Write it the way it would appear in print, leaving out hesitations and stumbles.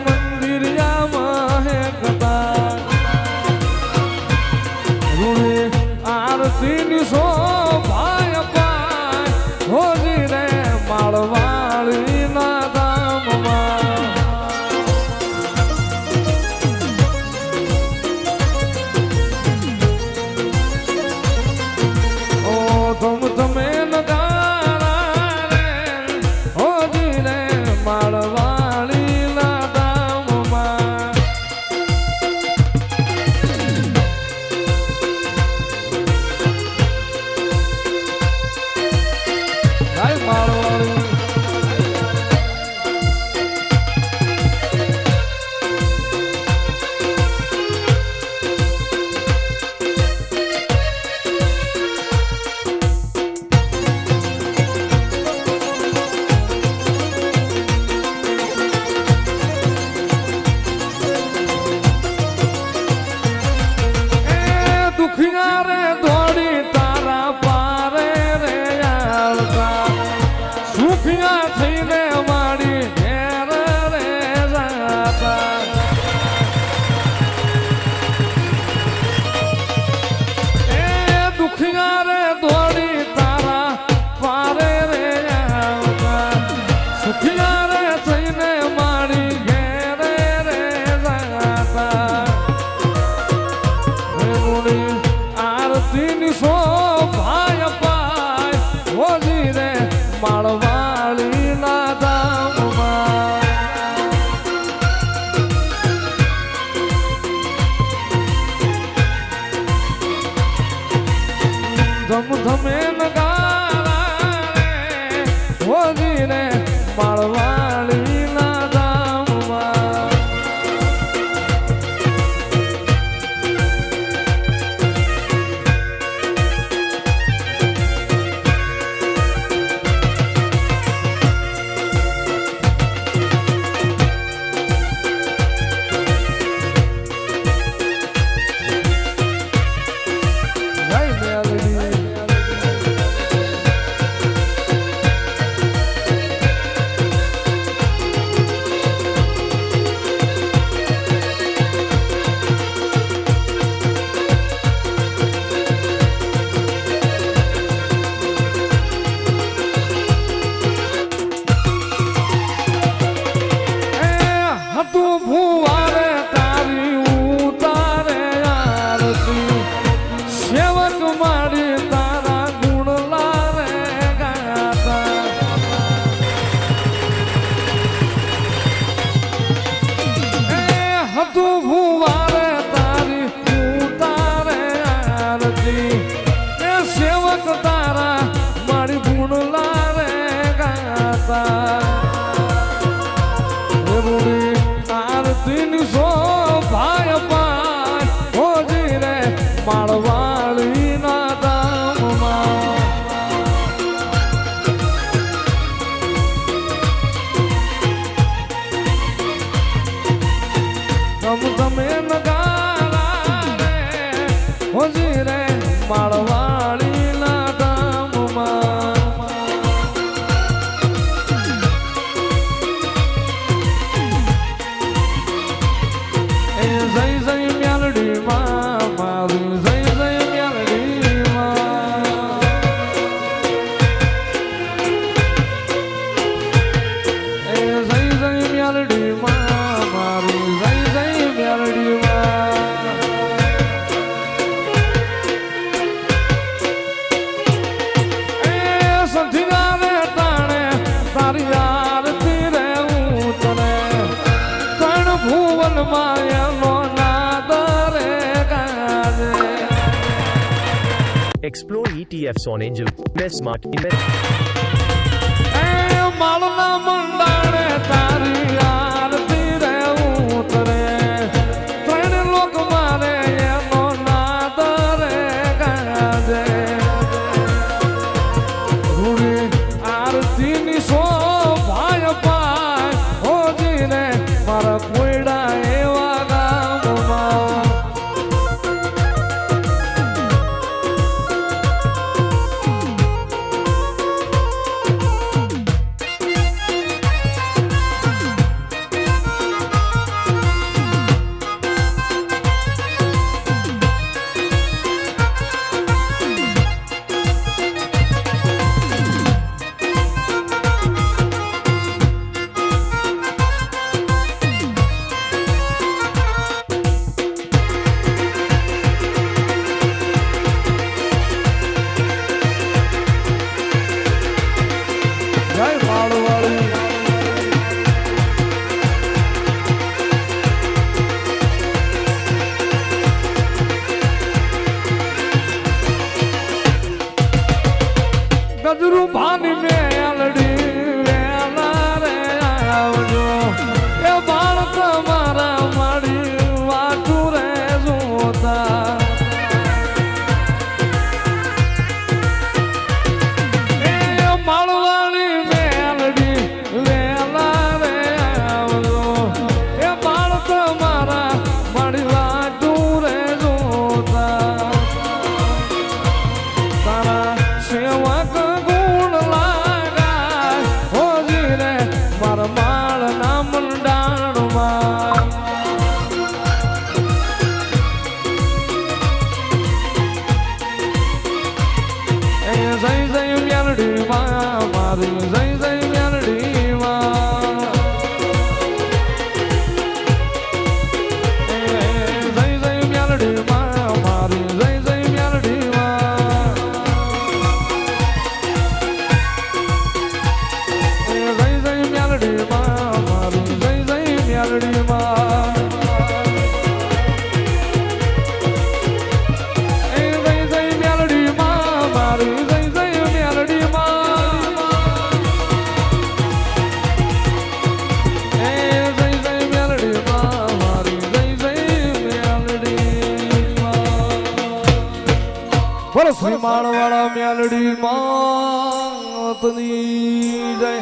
મંદિરિયામાં હે કથા રૂડી આરતીની શોભાય પાય હોજી રે માળવાળીના ધામમાં ઓ તમે નગારા રે હોજી રે માળવાળીના ધામમાં હાય માળવાળી દુખિયા રે દોડી તારા પારે રે આવતા સુખિયા થઈને માડી ઘેર રે જાતા એ દુખિયા રે દોડી તારા પારે રે આવતા સુખિયા રે થઈને માડી ઘેર રે જાતા આરતીની શોભાય પાય હોજી રે માળવાળીના ધામમાં ધમધમે નગારા રે હોજી રે માળવાળીના ધામમાં તું ભુવારે તારી ઉતારે આરતી સેવક માડી તારા ગુણ લારે ગાતા તું ભુવારે તારી ઉતારે આરતી એ સેવક તારા માડી ગુણ લારે ગાતા આરતીની શોભાય પાય હોજી રે માળવાળીના ધામમાં ધમધમે નગારા રે હોજી રે માળવાળીના ધામમાં જય જય મ્યાલડી માં મારું જય જય મ્યાલડી માં એ જય જય મ્યાલડી માં મારું જય જય મ્યાલડી માં એ સંધિયા રે તાણે તારી આરતી રે ઉતરે કણ ભુવન માયા Explore ETFs on Angel Invest Smart Invest. માળના મંડાણે તારી આરતી રે ઉતરે ત્રણ લોક મારે એનો નાદ રે ગાજે રૂડી આરતીની શોભાય પાય હોજી રે મારા કોયડા એવા ગામમાં મેલડીમાં એ જય જય મેલડીમાં મારી જય જય મેલડીમાં એ જય જય મેલડીમાં મારી જય જય મેલડીમાં બોલો શ્રી માળવાળા મેલડીમાં તની જય